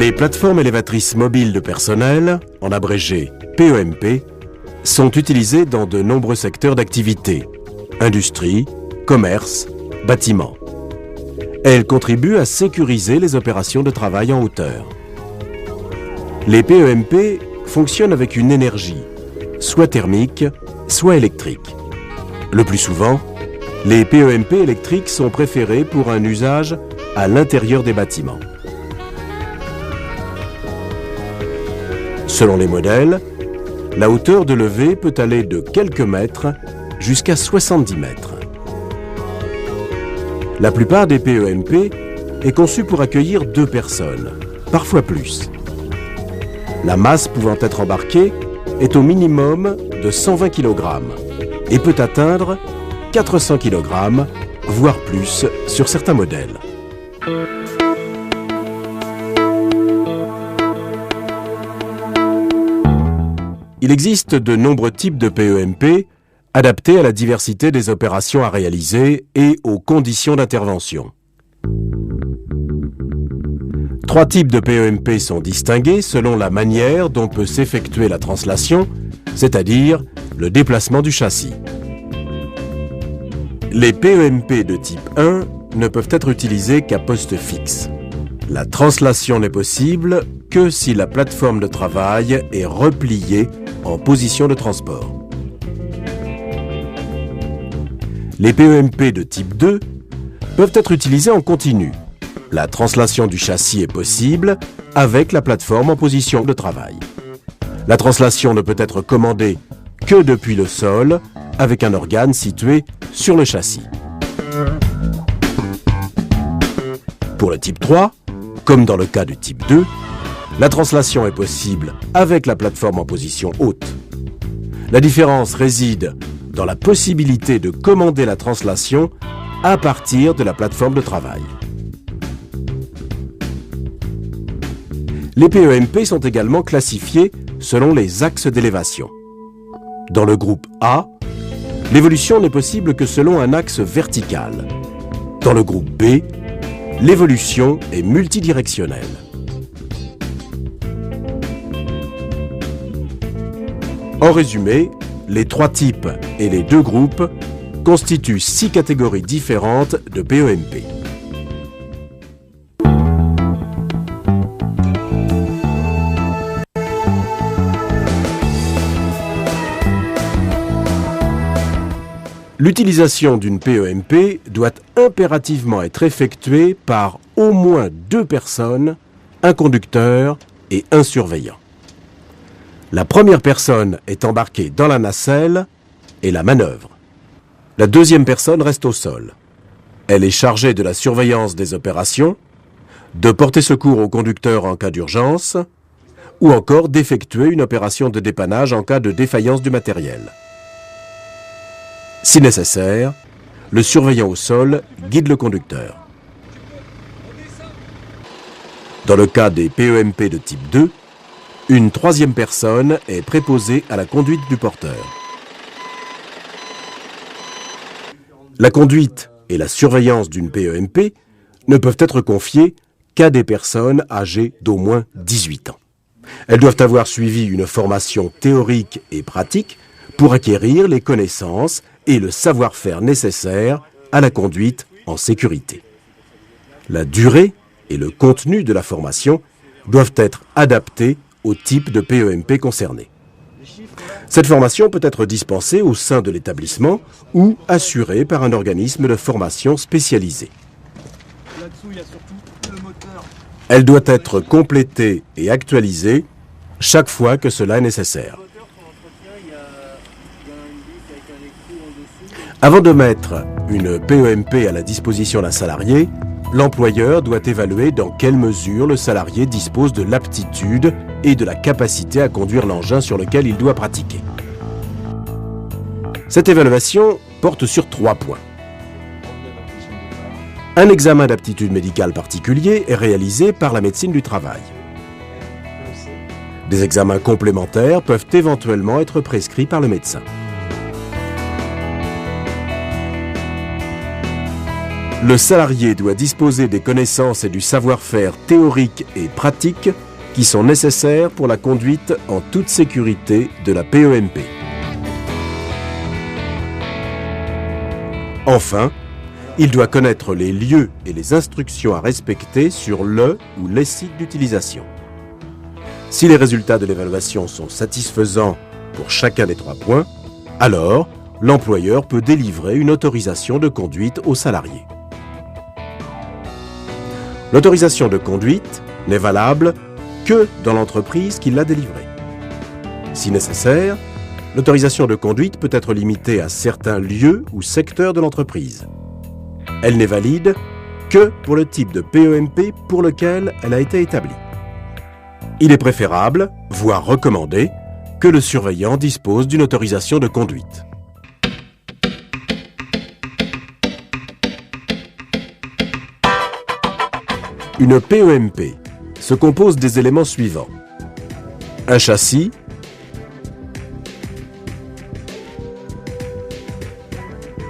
Les plateformes élévatrices mobiles de personnel, en abrégé PEMP, sont utilisées dans de nombreux secteurs d'activité, industrie, commerce, bâtiment. Elles contribuent à sécuriser les opérations de travail en hauteur. Les PEMP fonctionnent avec une énergie, soit thermique, soit électrique. Le plus souvent, les PEMP électriques sont préférés pour un usage à l'intérieur des bâtiments. Selon les modèles, la hauteur de levée peut aller de quelques mètres jusqu'à 70 mètres. La plupart des PEMP est conçue pour accueillir 2 personnes, parfois plus. La masse pouvant être embarquée est au minimum de 120 kg et peut atteindre 400 kg, voire plus sur certains modèles. Il existe de nombreux types de PEMP adaptés à la diversité des opérations à réaliser et aux conditions d'intervention. 3 types de PEMP sont distingués selon la manière dont peut s'effectuer la translation, c'est-à-dire le déplacement du châssis. Les PEMP de type 1 ne peuvent être utilisés qu'à poste fixe. La translation n'est possible que si la plateforme de travail est repliée en position de transport. Les PEMP de type 2 peuvent être utilisés en continu. La translation du châssis est possible avec la plateforme en position de travail. La translation ne peut être commandée que depuis le sol avec un organe situé sur le châssis. Pour le type 3, comme dans le cas du type 2, la translation est possible avec la plateforme en position haute. La différence réside dans la possibilité de commander la translation à partir de la plateforme de travail. Les PEMP sont également classifiés selon les axes d'élévation. Dans le groupe A, l'évolution n'est possible que selon un axe vertical. Dans le groupe B, l'évolution est multidirectionnelle. En résumé, les 3 types et les 2 groupes constituent 6 catégories différentes de PEMP. L'utilisation d'une PEMP doit impérativement être effectuée par au moins 2 personnes, un conducteur et un surveillant. La première personne est embarquée dans la nacelle et la manœuvre. La deuxième personne reste au sol. Elle est chargée de la surveillance des opérations, de porter secours au conducteur en cas d'urgence ou encore d'effectuer une opération de dépannage en cas de défaillance du matériel. Si nécessaire, le surveillant au sol guide le conducteur. Dans le cas des PEMP de type 2, une 3e personne est préposée à la conduite du porteur. La conduite et la surveillance d'une PEMP ne peuvent être confiées qu'à des personnes âgées d'au moins 18 ans. Elles doivent avoir suivi une formation théorique et pratique pour acquérir les connaissances et le savoir-faire nécessaires à la conduite en sécurité. La durée et le contenu de la formation doivent être adaptés au type de PEMP concerné. Cette formation peut être dispensée au sein de l'établissement ou assurée par un organisme de formation spécialisé. Elle doit être complétée et actualisée chaque fois que cela est nécessaire. Avant de mettre une PEMP à la disposition d'un salarié, l'employeur doit évaluer dans quelle mesure le salarié dispose de l'aptitude et de la capacité à conduire l'engin sur lequel il doit pratiquer. Cette évaluation porte sur 3 points. Un examen d'aptitude médicale particulier est réalisé par la médecine du travail. Des examens complémentaires peuvent éventuellement être prescrits par le médecin. Le salarié doit disposer des connaissances et du savoir-faire théorique et pratique qui sont nécessaires pour la conduite en toute sécurité de la PEMP. Enfin, il doit connaître les lieux et les instructions à respecter sur le ou les sites d'utilisation. Si les résultats de l'évaluation sont satisfaisants pour chacun des 3 points, alors l'employeur peut délivrer une autorisation de conduite au salarié. L'autorisation de conduite n'est valable que dans l'entreprise qui l'a délivrée. Si nécessaire, l'autorisation de conduite peut être limitée à certains lieux ou secteurs de l'entreprise. Elle n'est valide que pour le type de PEMP pour lequel elle a été établie. Il est préférable, voire recommandé, que le surveillant dispose d'une autorisation de conduite. Une PEMP se compose des éléments suivants. Un châssis,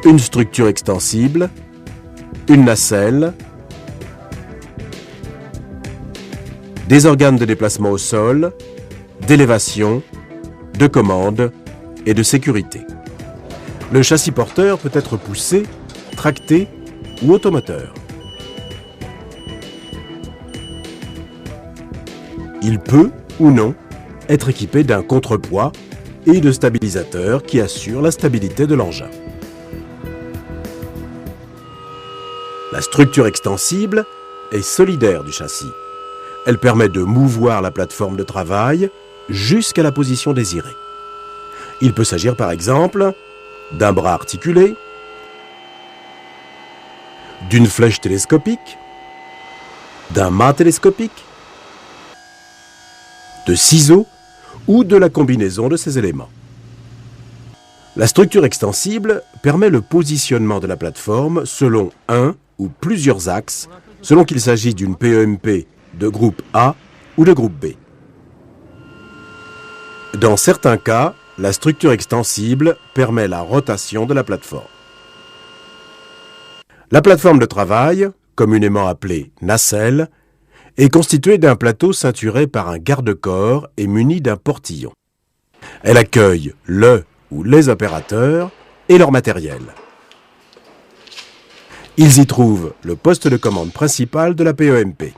une structure extensible, une nacelle, des organes de déplacement au sol, d'élévation, de commande et de sécurité. Le châssis porteur peut être poussé, tracté ou automoteur. Il peut, ou non, être équipé d'un contrepoids et de stabilisateurs qui assurent la stabilité de l'engin. La structure extensible est solidaire du châssis. Elle permet de mouvoir la plateforme de travail jusqu'à la position désirée. Il peut s'agir par exemple d'un bras articulé, d'une flèche télescopique, d'un mât télescopique, de ciseaux ou de la combinaison de ces éléments. La structure extensible permet le positionnement de la plateforme selon un ou plusieurs axes, selon qu'il s'agit d'une PEMP de groupe A ou de groupe B. Dans certains cas, la structure extensible permet la rotation de la plateforme. La plateforme de travail, communément appelée nacelle, est constituée d'un plateau ceinturé par un garde-corps et muni d'un portillon. Elle accueille le ou les opérateurs et leur matériel. Ils y trouvent le poste de commande principal de la PEMP.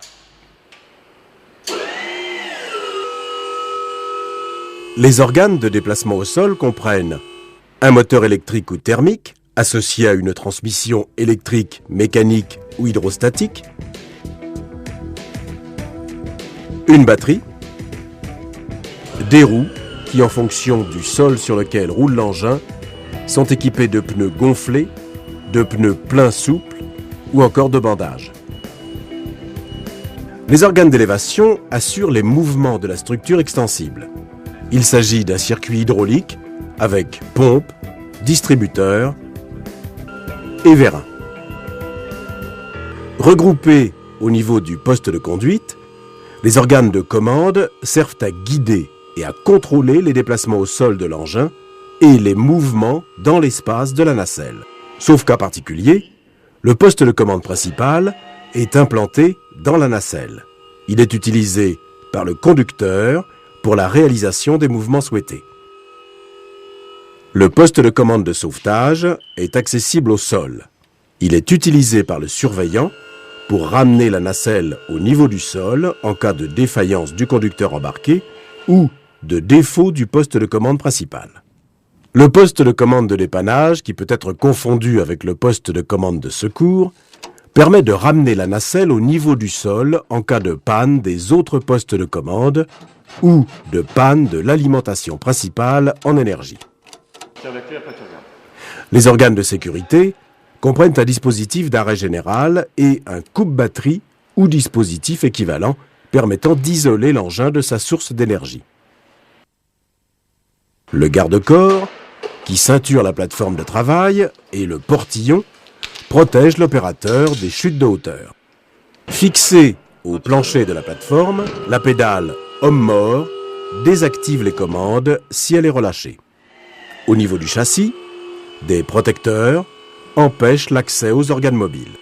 Les organes de déplacement au sol comprennent un moteur électrique ou thermique associé à une transmission électrique, mécanique ou hydrostatique, une batterie, des roues qui, en fonction du sol sur lequel roule l'engin, sont équipées de pneus gonflés, de pneus pleins souples ou encore de bandages. Les organes d'élévation assurent les mouvements de la structure extensible. Il s'agit d'un circuit hydraulique avec pompe, distributeur et vérin. Regroupés au niveau du poste de conduite, les organes de commande servent à guider et à contrôler les déplacements au sol de l'engin et les mouvements dans l'espace de la nacelle. Sauf cas particulier, le poste de commande principal est implanté dans la nacelle. Il est utilisé par le conducteur pour la réalisation des mouvements souhaités. Le poste de commande de sauvetage est accessible au sol. Il est utilisé par le surveillant pour ramener la nacelle au niveau du sol en cas de défaillance du conducteur embarqué ou de défaut du poste de commande principal. Le poste de commande de dépannage, qui peut être confondu avec le poste de commande de secours, permet de ramener la nacelle au niveau du sol en cas de panne des autres postes de commande ou de panne de l'alimentation principale en énergie. Les organes de sécurité comprennent un dispositif d'arrêt général et un coupe-batterie ou dispositif équivalent permettant d'isoler l'engin de sa source d'énergie. Le garde-corps, qui ceinture la plateforme de travail, et le portillon protègent l'opérateur des chutes de hauteur. Fixée au plancher de la plateforme, la pédale homme-mort désactive les commandes si elle est relâchée. Au niveau du châssis, des protecteurs empêchent l'accès aux organes mobiles.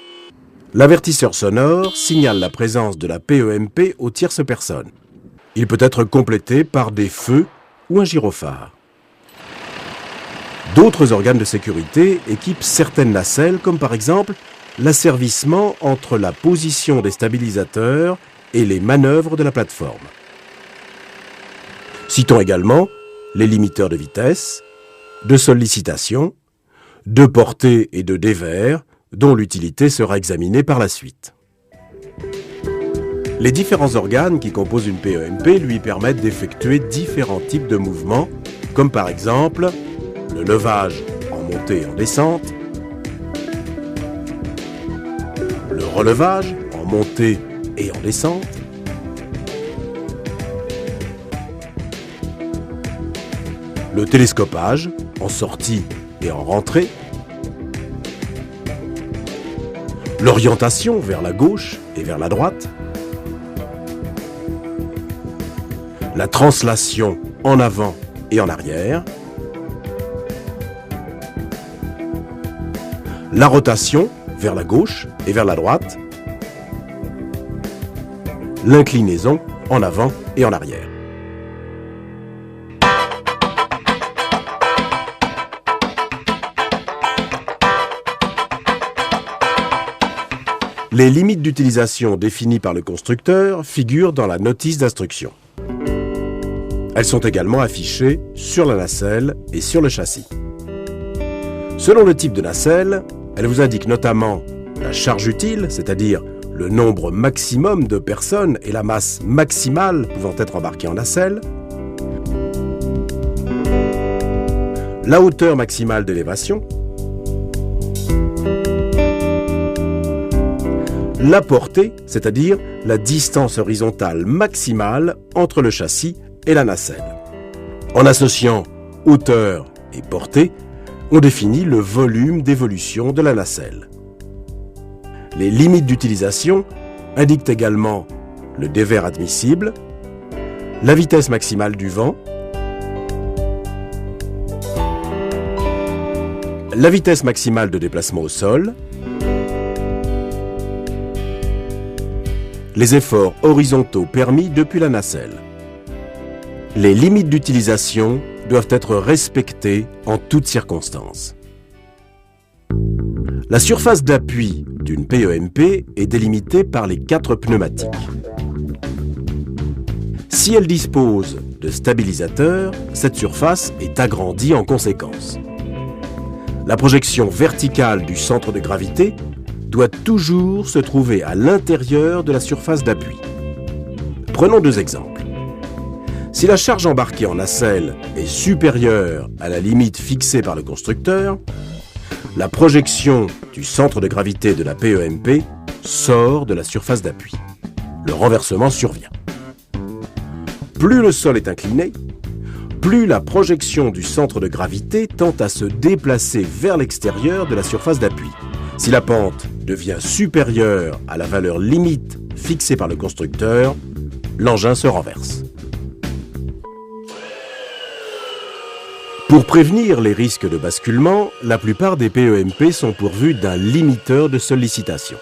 L'avertisseur sonore signale la présence de la PEMP aux tierces personnes. Il peut être complété par des feux ou un gyrophare. D'autres organes de sécurité équipent certaines nacelles, comme par exemple l'asservissement entre la position des stabilisateurs et les manœuvres de la plateforme. Citons également les limiteurs de vitesse, de sollicitation, de portée et de dévers, dont l'utilité sera examinée par la suite. Les différents organes qui composent une PEMP lui permettent d'effectuer différents types de mouvements, comme par exemple le levage en montée et en descente, le relevage en montée et en descente, le télescopage en sortie et en rentrée, l'orientation vers la gauche et vers la droite, la translation en avant et en arrière, la rotation vers la gauche et vers la droite, l'inclinaison en avant et en arrière. Les limites d'utilisation définies par le constructeur figurent dans la notice d'instruction. Elles sont également affichées sur la nacelle et sur le châssis. Selon le type de nacelle, elle vous indique notamment la charge utile, c'est-à-dire le nombre maximum de personnes et la masse maximale pouvant être embarquées en nacelle, la hauteur maximale d'élévation, la portée, c'est-à-dire la distance horizontale maximale entre le châssis et la nacelle. En associant hauteur et portée, on définit le volume d'évolution de la nacelle. Les limites d'utilisation indiquent également le dévers admissible, la vitesse maximale du vent, la vitesse maximale de déplacement au sol, les efforts horizontaux permis depuis la nacelle. Les limites d'utilisation doivent être respectées en toutes circonstances. La surface d'appui d'une PEMP est délimitée par les 4 pneumatiques. Si elle dispose de stabilisateurs, cette surface est agrandie en conséquence. La projection verticale du centre de gravité doit toujours se trouver à l'intérieur de la surface d'appui. Prenons 2 exemples. Si la charge embarquée en nacelle est supérieure à la limite fixée par le constructeur, la projection du centre de gravité de la PEMP sort de la surface d'appui. Le renversement survient. Plus le sol est incliné, plus la projection du centre de gravité tend à se déplacer vers l'extérieur de la surface d'appui. Si la pente devient supérieure à la valeur limite fixée par le constructeur, l'engin se renverse. Pour prévenir les risques de basculement, la plupart des PEMP sont pourvus d'un limiteur de sollicitation.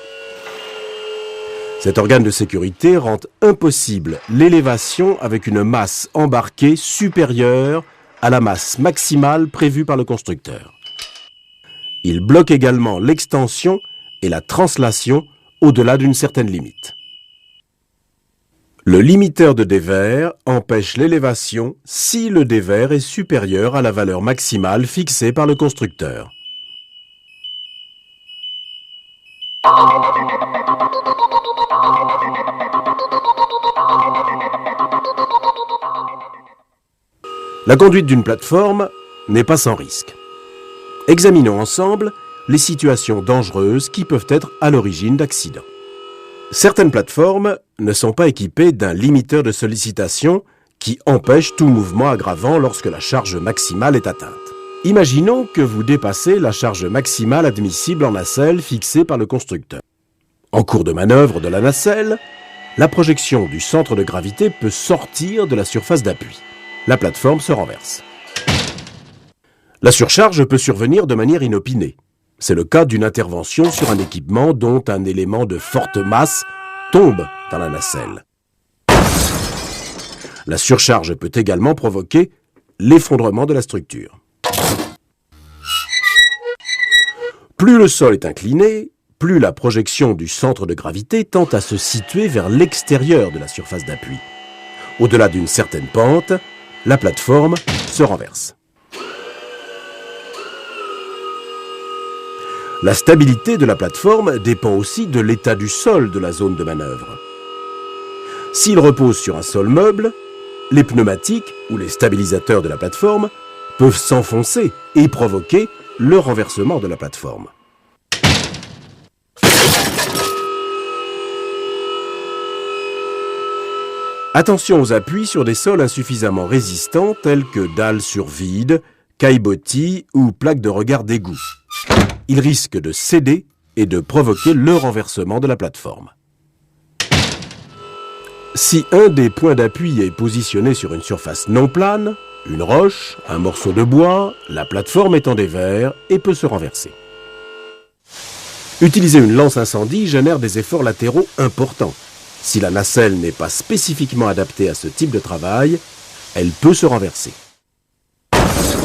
Cet organe de sécurité rend impossible l'élévation avec une masse embarquée supérieure à la masse maximale prévue par le constructeur. Il bloque également l'extension et la translation au-delà d'une certaine limite. Le limiteur de dévers empêche l'élévation si le dévers est supérieur à la valeur maximale fixée par le constructeur. La conduite d'une plateforme n'est pas sans risque. Examinons ensemble les situations dangereuses qui peuvent être à l'origine d'accidents. Certaines plateformes ne sont pas équipées d'un limiteur de sollicitation qui empêche tout mouvement aggravant lorsque la charge maximale est atteinte. Imaginons que vous dépassez la charge maximale admissible en nacelle fixée par le constructeur. En cours de manœuvre de la nacelle, la projection du centre de gravité peut sortir de la surface d'appui. La plateforme se renverse. La surcharge peut survenir de manière inopinée. C'est le cas d'une intervention sur un équipement dont un élément de forte masse tombe dans la nacelle. La surcharge peut également provoquer l'effondrement de la structure. Plus le sol est incliné, plus la projection du centre de gravité tend à se situer vers l'extérieur de la surface d'appui. Au-delà d'une certaine pente, la plateforme se renverse. La stabilité de la plateforme dépend aussi de l'état du sol de la zone de manœuvre. S'il repose sur un sol meuble, les pneumatiques ou les stabilisateurs de la plateforme peuvent s'enfoncer et provoquer le renversement de la plateforme. Attention aux appuis sur des sols insuffisamment résistants tels que dalles sur vide, caillebotis ou plaques de regard d'égout. Ils risquent de céder et de provoquer le renversement de la plateforme. Si un des points d'appui est positionné sur une surface non plane, une roche, un morceau de bois, la plateforme est en dévers et peut se renverser. Utiliser une lance incendie génère des efforts latéraux importants. Si la nacelle n'est pas spécifiquement adaptée à ce type de travail, elle peut se renverser.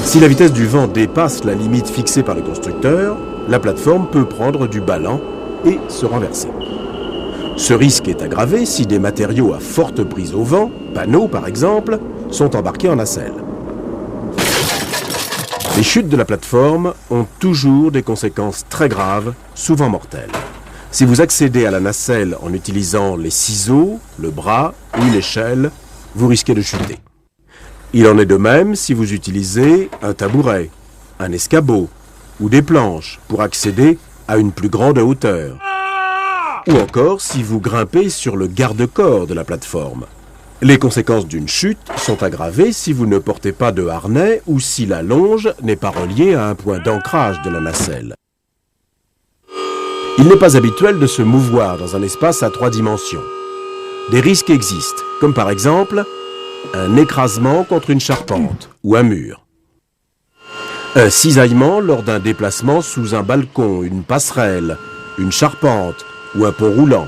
Si la vitesse du vent dépasse la limite fixée par le constructeur, la plateforme peut prendre du ballon et se renverser. Ce risque est aggravé si des matériaux à forte prise au vent, panneaux par exemple, sont embarqués en nacelle. Les chutes de la plateforme ont toujours des conséquences très graves, souvent mortelles. Si vous accédez à la nacelle en utilisant les ciseaux, le bras ou une échelle, vous risquez de chuter. Il en est de même si vous utilisez un tabouret, un escabeau ou des planches pour accéder à une plus grande hauteur. Ou encore si vous grimpez sur le garde-corps de la plateforme. Les conséquences d'une chute sont aggravées si vous ne portez pas de harnais ou si la longe n'est pas reliée à un point d'ancrage de la nacelle. Il n'est pas habituel de se mouvoir dans un espace à 3 dimensions. Des risques existent, comme par exemple un écrasement contre une charpente ou un mur. Un cisaillement lors d'un déplacement sous un balcon, une passerelle, une charpente ou un pont roulant.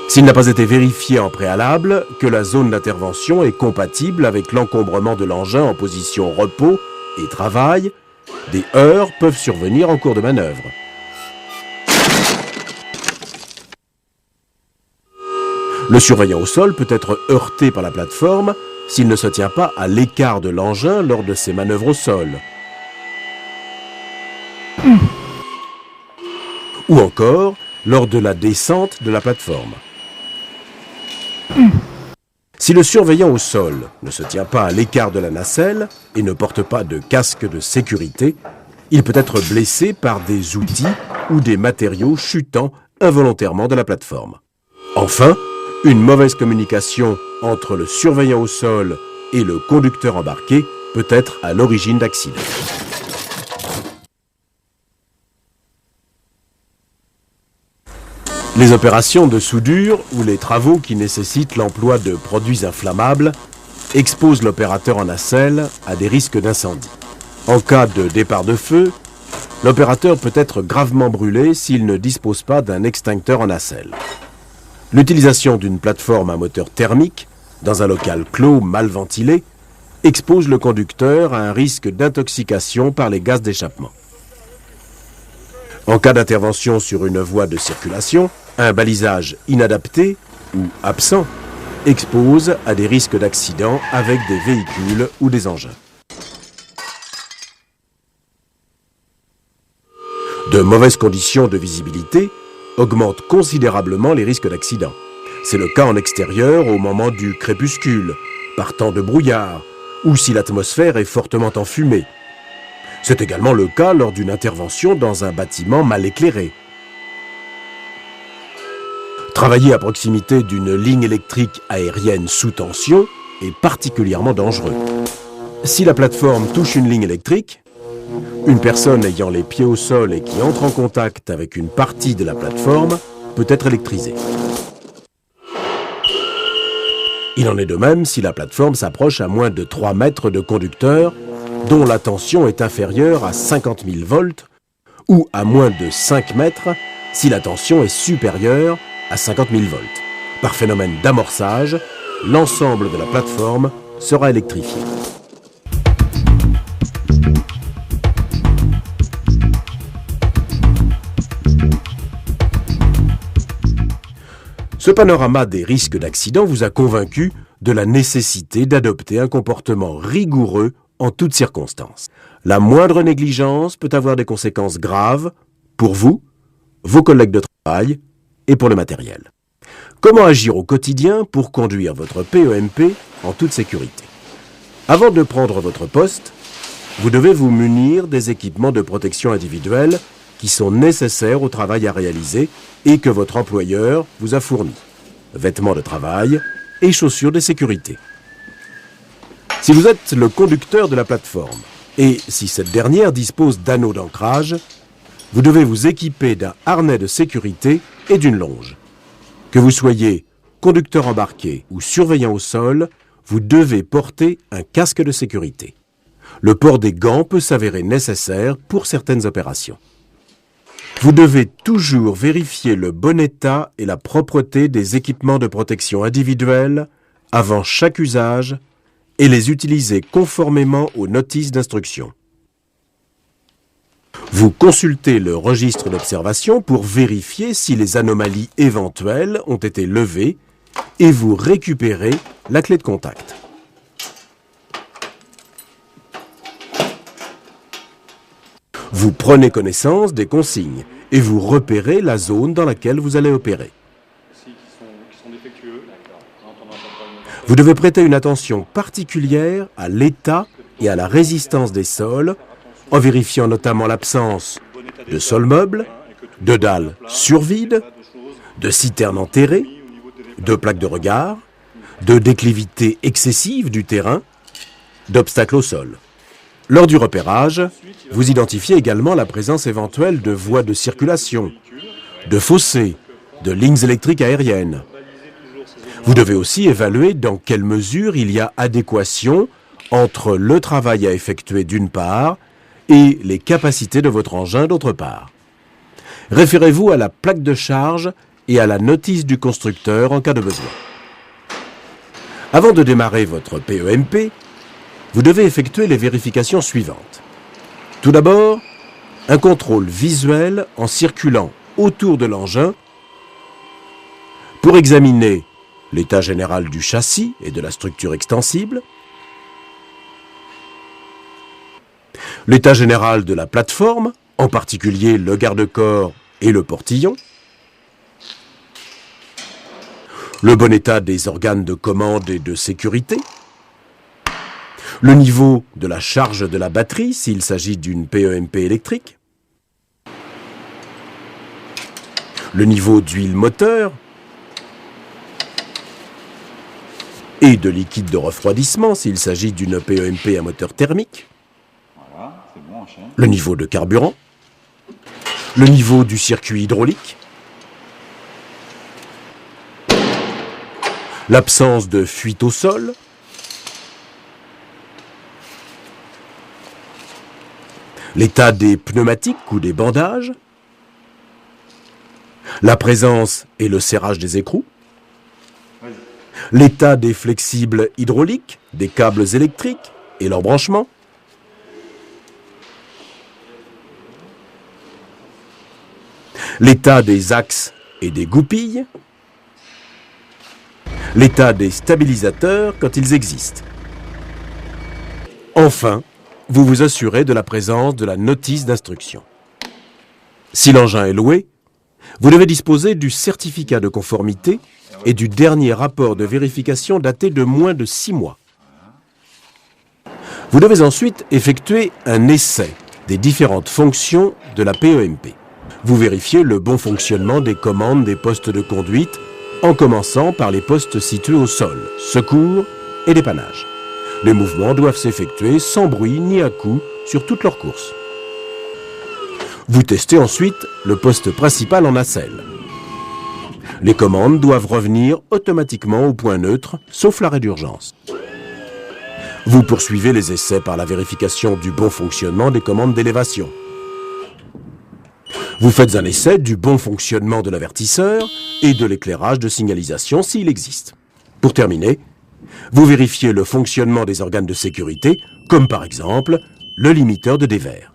S'il n'a pas été vérifié en préalable que la zone d'intervention est compatible avec l'encombrement de l'engin en position repos et travail, des heurts peuvent survenir en cours de manœuvre. Le surveillant au sol peut être heurté par la plateforme s'il ne se tient pas à l'écart de l'engin lors de ses manœuvres au sol. Ou encore lors de la descente de la plateforme. Si le surveillant au sol ne se tient pas à l'écart de la nacelle et ne porte pas de casque de sécurité, il peut être blessé par des outils ou des matériaux chutant involontairement de la plateforme. Enfin, une mauvaise communication entre le surveillant au sol et le conducteur embarqué peut être à l'origine d'accidents. Les opérations de soudure ou les travaux qui nécessitent l'emploi de produits inflammables exposent l'opérateur en nacelle à des risques d'incendie. En cas de départ de feu, l'opérateur peut être gravement brûlé s'il ne dispose pas d'un extincteur en nacelle. L'utilisation d'une plateforme à moteur thermique dans un local clos mal ventilé expose le conducteur à un risque d'intoxication par les gaz d'échappement. En cas d'intervention sur une voie de circulation, un balisage inadapté ou absent expose à des risques d'accident avec des véhicules ou des engins. De mauvaises conditions de visibilité augmentent considérablement les risques d'accident. C'est le cas en extérieur au moment du crépuscule, par temps de brouillard, ou si l'atmosphère est fortement enfumée. C'est également le cas lors d'une intervention dans un bâtiment mal éclairé. Travailler à proximité d'une ligne électrique aérienne sous tension est particulièrement dangereux. Si la plateforme touche une ligne électrique, une personne ayant les pieds au sol et qui entre en contact avec une partie de la plateforme peut être électrisée. Il en est de même si la plateforme s'approche à moins de 3 mètres de conducteur dont la tension est inférieure à 50 000 volts ou à moins de 5 mètres si la tension est supérieure à 50 000 volts. Par phénomène d'amorçage, l'ensemble de la plateforme sera électrifié. Ce panorama des risques d'accident vous a convaincu de la nécessité d'adopter un comportement rigoureux en toutes circonstances. La moindre négligence peut avoir des conséquences graves pour vous, vos collègues de travail et pour le matériel. Comment agir au quotidien pour conduire votre PEMP en toute sécurité? Avant de prendre votre poste, vous devez vous munir des équipements de protection individuelle qui sont nécessaires au travail à réaliser et que votre employeur vous a fournis. Vêtements de travail et chaussures de sécurité. Si vous êtes le conducteur de la plateforme et si cette dernière dispose d'anneaux d'ancrage, vous devez vous équiper d'un harnais de sécurité et d'une longe. Que vous soyez conducteur embarqué ou surveillant au sol, vous devez porter un casque de sécurité. Le port des gants peut s'avérer nécessaire pour certaines opérations. Vous devez toujours vérifier le bon état et la propreté des équipements de protection individuelle avant chaque usage et les utiliser conformément aux notices d'instruction. Vous consultez le registre d'observation pour vérifier si les anomalies éventuelles ont été levées et vous récupérez la clé de contact. Vous prenez connaissance des consignes et vous repérez la zone dans laquelle vous allez opérer. Vous devez prêter une attention particulière à l'état et à la résistance des sols, en vérifiant notamment l'absence de sol meuble, de dalles sur vide, de citernes enterrées, de plaques de regard, de déclivité excessive du terrain, d'obstacles au sol. Lors du repérage, vous identifiez également la présence éventuelle de voies de circulation, de fossés, de lignes électriques aériennes. Vous devez aussi évaluer dans quelle mesure il y a adéquation entre le travail à effectuer d'une part et les capacités de votre engin d'autre part. Référez-vous à la plaque de charge et à la notice du constructeur en cas de besoin. Avant de démarrer votre PEMP, vous devez effectuer les vérifications suivantes. Tout d'abord, un contrôle visuel en circulant autour de l'engin pour examiner l'état général du châssis et de la structure extensible, l'état général de la plateforme, en particulier le garde-corps et le portillon, le bon état des organes de commande et de sécurité, le niveau de la charge de la batterie s'il s'agit d'une PEMP électrique, le niveau d'huile moteur et de liquide de refroidissement s'il s'agit d'une PEMP à moteur thermique, le niveau de carburant, le niveau du circuit hydraulique, l'absence de fuite au sol, l'état des pneumatiques ou des bandages, la présence et le serrage des écrous, l'état des flexibles hydrauliques, des câbles électriques et leur branchement, l'état des axes et des goupilles, l'état des stabilisateurs quand ils existent. Enfin, vous vous assurez de la présence de la notice d'instruction. Si l'engin est loué, vous devez disposer du certificat de conformité et du dernier rapport de vérification daté de moins de 6 mois. Vous devez ensuite effectuer un essai des différentes fonctions de la PEMP. Vous vérifiez le bon fonctionnement des commandes des postes de conduite en commençant par les postes situés au sol, secours et dépannage. Les mouvements doivent s'effectuer sans bruit ni à-coups sur toute leur course. Vous testez ensuite le poste principal en nacelle. Les commandes doivent revenir automatiquement au point neutre, sauf l'arrêt d'urgence. Vous poursuivez les essais par la vérification du bon fonctionnement des commandes d'élévation. Vous faites un essai du bon fonctionnement de l'avertisseur et de l'éclairage de signalisation s'il existe. Pour terminer, vous vérifiez le fonctionnement des organes de sécurité, comme par exemple le limiteur de dévers.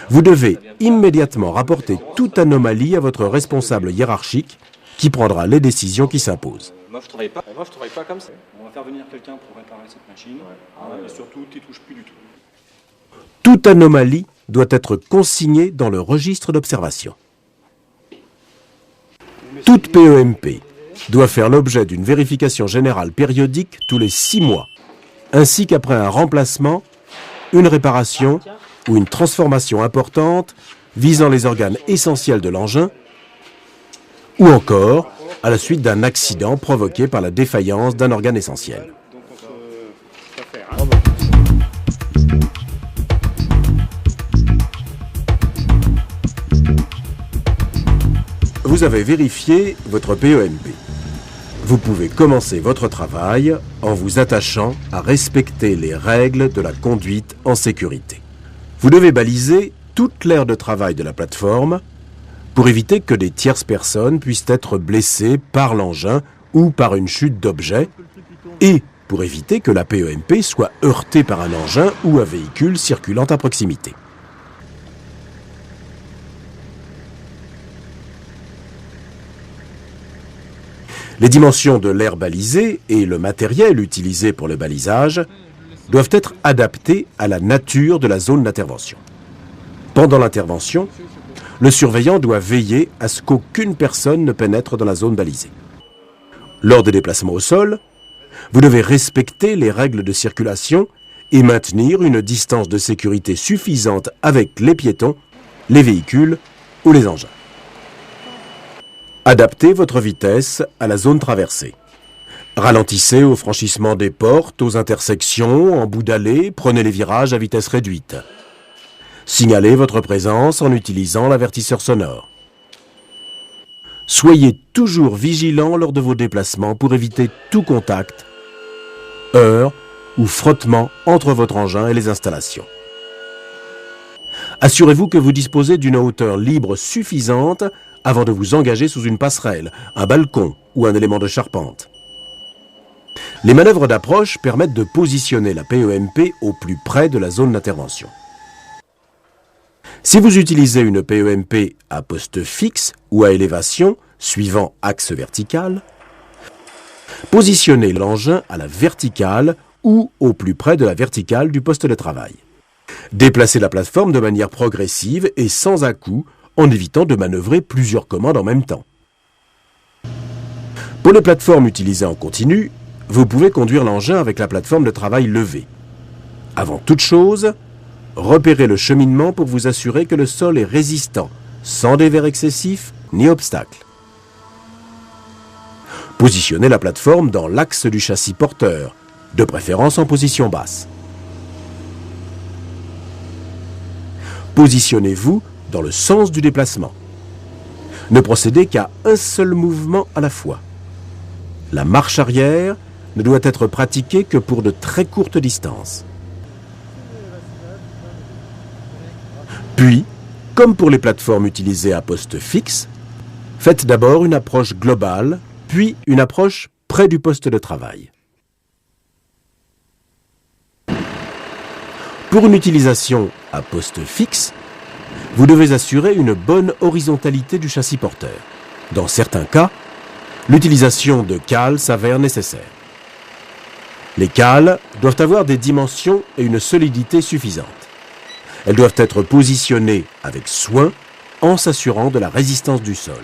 Vous devez immédiatement rapporter toute anomalie à votre responsable hiérarchique qui prendra les décisions qui s'imposent. Moi, je travaille pas comme ça. On va faire venir quelqu'un pour réparer cette machine. Et surtout, tu touches plus du tout. Toute anomalie doit être consignée dans le registre d'observation. Toute PEMP doit faire l'objet d'une vérification générale périodique tous les 6 mois, ainsi qu'après un remplacement, une réparation ou une transformation importante visant les organes essentiels de l'engin, ou encore à la suite d'un accident provoqué par la défaillance d'un organe essentiel. Vous avez vérifié votre PEMP. Vous pouvez commencer votre travail en vous attachant à respecter les règles de la conduite en sécurité. Vous devez baliser toute l'aire de travail de la plateforme pour éviter que des tierces personnes puissent être blessées par l'engin ou par une chute d'objets et pour éviter que la PEMP soit heurtée par un engin ou un véhicule circulant à proximité. Les dimensions de l'aire balisée et le matériel utilisé pour le balisage doivent être adaptés à la nature de la zone d'intervention. Pendant l'intervention, le surveillant doit veiller à ce qu'aucune personne ne pénètre dans la zone balisée. Lors des déplacements au sol, vous devez respecter les règles de circulation et maintenir une distance de sécurité suffisante avec les piétons, les véhicules ou les engins. Adaptez votre vitesse à la zone traversée. Ralentissez au franchissement des portes, aux intersections, en bout d'allée, prenez les virages à vitesse réduite. Signalez votre présence en utilisant l'avertisseur sonore. Soyez toujours vigilant lors de vos déplacements pour éviter tout contact, heurts ou frottement entre votre engin et les installations. Assurez-vous que vous disposez d'une hauteur libre suffisante avant de vous engager sous une passerelle, un balcon ou un élément de charpente. Les manœuvres d'approche permettent de positionner la PEMP au plus près de la zone d'intervention. Si vous utilisez une PEMP à poste fixe ou à élévation, suivant axe vertical, positionnez l'engin à la verticale ou au plus près de la verticale du poste de travail. Déplacez la plateforme de manière progressive et sans à-coups, en évitant de manœuvrer plusieurs commandes en même temps. Pour les plateformes utilisées en continu, vous pouvez conduire l'engin avec la plateforme de travail levée. Avant toute chose, repérez le cheminement pour vous assurer que le sol est résistant, sans dévers excessifs ni obstacles. Positionnez la plateforme dans l'axe du châssis porteur, de préférence en position basse. Positionnez-vous dans le sens du déplacement. Ne procédez qu'à un seul mouvement à la fois. La marche arrière ne doit être pratiquée que pour de très courtes distances. Puis, comme pour les plateformes utilisées à poste fixe, faites d'abord une approche globale, puis une approche près du poste de travail. Pour une utilisation à poste fixe, vous devez assurer une bonne horizontalité du châssis porteur. Dans certains cas, l'utilisation de cales s'avère nécessaire. Les cales doivent avoir des dimensions et une solidité suffisantes. Elles doivent être positionnées avec soin en s'assurant de la résistance du sol.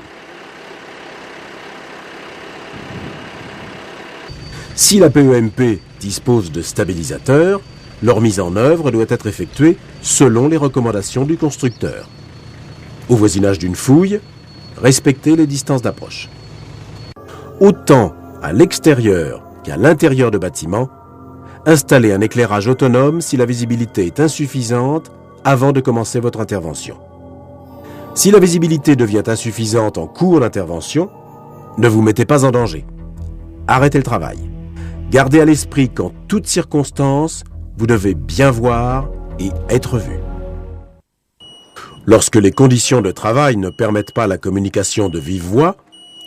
Si la PEMP dispose de stabilisateurs, leur mise en œuvre doit être effectuée selon les recommandations du constructeur. Au voisinage d'une fouille, respectez les distances d'approche. Autant à l'extérieur qu'à l'intérieur de bâtiments, installez un éclairage autonome si la visibilité est insuffisante avant de commencer votre intervention. Si la visibilité devient insuffisante en cours d'intervention, ne vous mettez pas en danger. Arrêtez le travail. Gardez à l'esprit qu'en toutes circonstances, vous devez bien voir et être vu. Lorsque les conditions de travail ne permettent pas la communication de vive voix,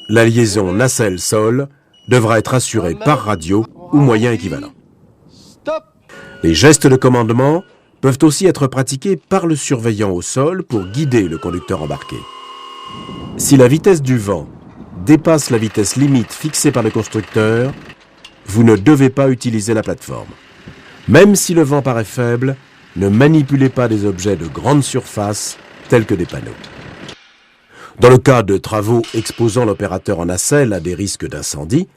la liaison nacelle-sol devra être assurée par radio ou moyen équivalent. Les gestes de commandement peuvent aussi être pratiqués par le surveillant au sol pour guider le conducteur embarqué. Si la vitesse du vent dépasse la vitesse limite fixée par le constructeur, vous ne devez pas utiliser la plateforme. Même si le vent paraît faible, ne manipulez pas des objets de grande surface tels que des panneaux. Dans le cas de travaux exposant l'opérateur en nacelle à des risques d'incendie,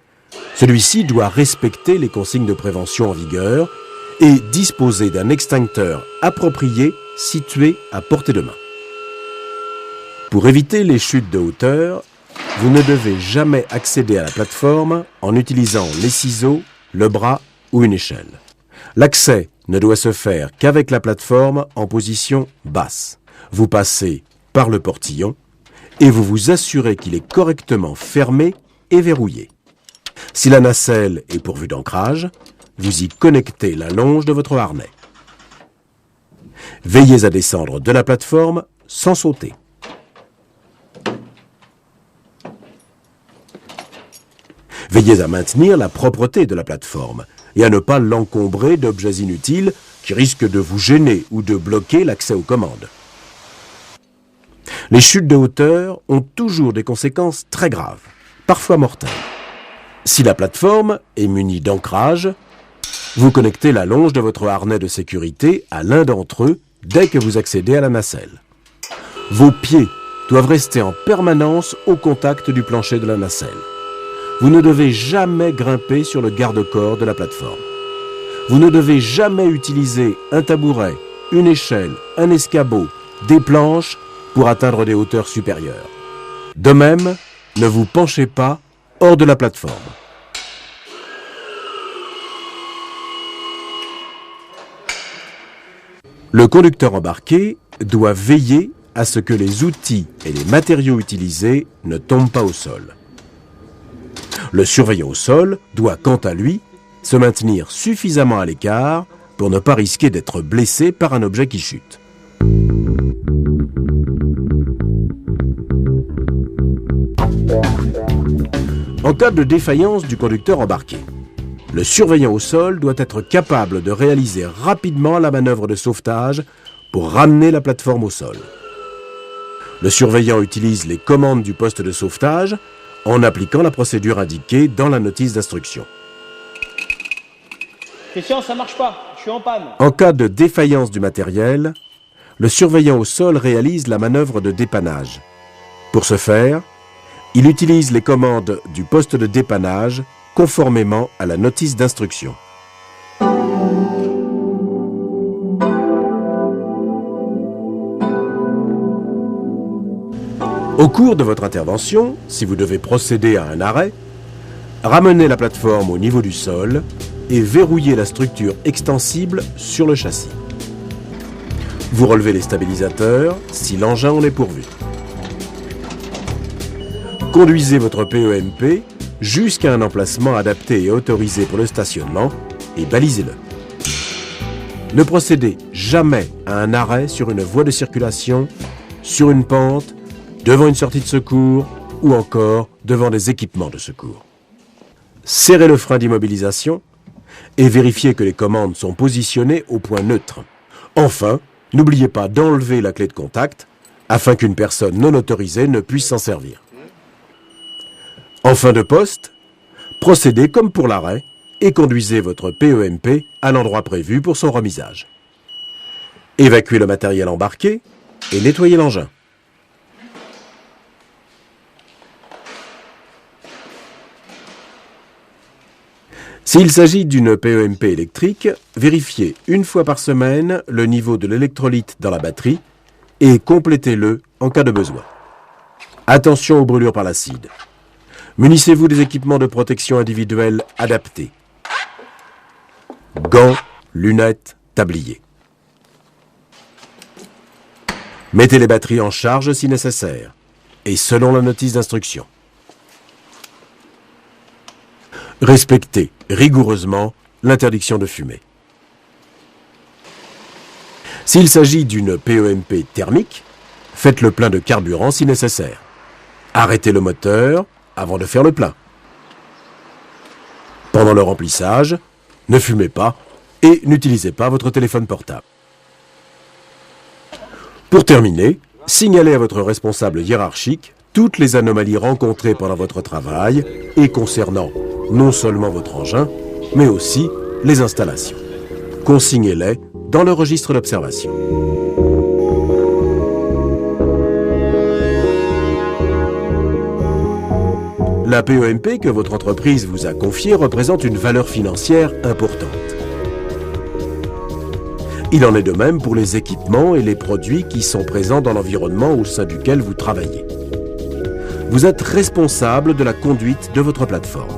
celui-ci doit respecter les consignes de prévention en vigueur et disposer d'un extincteur approprié situé à portée de main. Pour éviter les chutes de hauteur, vous ne devez jamais accéder à la plateforme en utilisant les ciseaux, le bras ou une échelle. L'accès ne doit se faire qu'avec la plateforme en position basse. Vous passez par le portillon et vous vous assurez qu'il est correctement fermé et verrouillé. Si la nacelle est pourvue d'ancrage, vous y connectez la longe de votre harnais. Veillez à descendre de la plateforme sans sauter. Veillez à maintenir la propreté de la plateforme et à ne pas l'encombrer d'objets inutiles qui risquent de vous gêner ou de bloquer l'accès aux commandes. Les chutes de hauteur ont toujours des conséquences très graves, parfois mortelles. Si la plateforme est munie d'ancrage, vous connectez la longe de votre harnais de sécurité à l'un d'entre eux dès que vous accédez à la nacelle. Vos pieds doivent rester en permanence au contact du plancher de la nacelle. Vous ne devez jamais grimper sur le garde-corps de la plateforme. Vous ne devez jamais utiliser un tabouret, une échelle, un escabeau, des planches pour atteindre des hauteurs supérieures. De même, ne vous penchez pas hors de la plateforme. Le conducteur embarqué doit veiller à ce que les outils et les matériaux utilisés ne tombent pas au sol. Le surveillant au sol doit, quant à lui, se maintenir suffisamment à l'écart pour ne pas risquer d'être blessé par un objet qui chute. En cas de défaillance du conducteur embarqué, le surveillant au sol doit être capable de réaliser rapidement la manœuvre de sauvetage pour ramener la plateforme au sol. Le surveillant utilise les commandes du poste de sauvetage en appliquant la procédure indiquée dans la notice d'instruction. Christian, ça marche pas, je suis en panne. En cas de défaillance du matériel, le surveillant au sol réalise la manœuvre de dépannage. Pour ce faire, il utilise les commandes du poste de dépannage conformément à la notice d'instruction. Au cours de votre intervention, si vous devez procéder à un arrêt, ramenez la plateforme au niveau du sol et verrouillez la structure extensible sur le châssis. Vous relevez les stabilisateurs si l'engin en est pourvu. Conduisez votre PEMP jusqu'à un emplacement adapté et autorisé pour le stationnement et balisez-le. Ne procédez jamais à un arrêt sur une voie de circulation, sur une pente, devant une sortie de secours ou encore devant des équipements de secours. Serrez le frein d'immobilisation et vérifiez que les commandes sont positionnées au point neutre. Enfin, n'oubliez pas d'enlever la clé de contact afin qu'une personne non autorisée ne puisse s'en servir. En fin de poste, procédez comme pour l'arrêt et conduisez votre PEMP à l'endroit prévu pour son remisage. Évacuez le matériel embarqué et nettoyez l'engin. S'il s'agit d'une PEMP électrique, vérifiez une fois par semaine le niveau de l'électrolyte dans la batterie et complétez-le en cas de besoin. Attention aux brûlures par l'acide. Munissez-vous des équipements de protection individuelle adaptés. Gants, lunettes, tabliers. Mettez les batteries en charge si nécessaire et selon la notice d'instruction. Respectez rigoureusement l'interdiction de fumer. S'il s'agit d'une PEMP thermique, faites le plein de carburant si nécessaire. Arrêtez le moteur avant de faire le plein. Pendant le remplissage, ne fumez pas et n'utilisez pas votre téléphone portable. Pour terminer, signalez à votre responsable hiérarchique toutes les anomalies rencontrées pendant votre travail et concernant non seulement votre engin, mais aussi les installations. Consignez-les dans le registre d'observation. La PEMP que votre entreprise vous a confiée représente une valeur financière importante. Il en est de même pour les équipements et les produits qui sont présents dans l'environnement au sein duquel vous travaillez. Vous êtes responsable de la conduite de votre plateforme.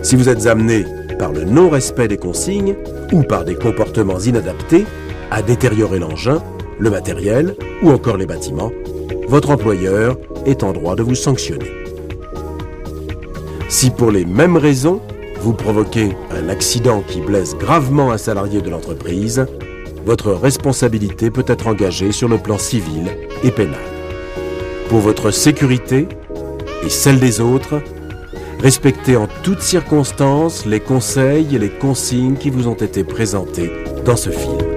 Si vous êtes amené, par le non-respect des consignes ou par des comportements inadaptés, à détériorer l'engin, le matériel ou encore les bâtiments, votre employeur est en droit de vous sanctionner. Si pour les mêmes raisons, vous provoquez un accident qui blesse gravement un salarié de l'entreprise, votre responsabilité peut être engagée sur le plan civil et pénal. Pour votre sécurité et celle des autres, respectez en toutes circonstances les conseils et les consignes qui vous ont été présentés dans ce film.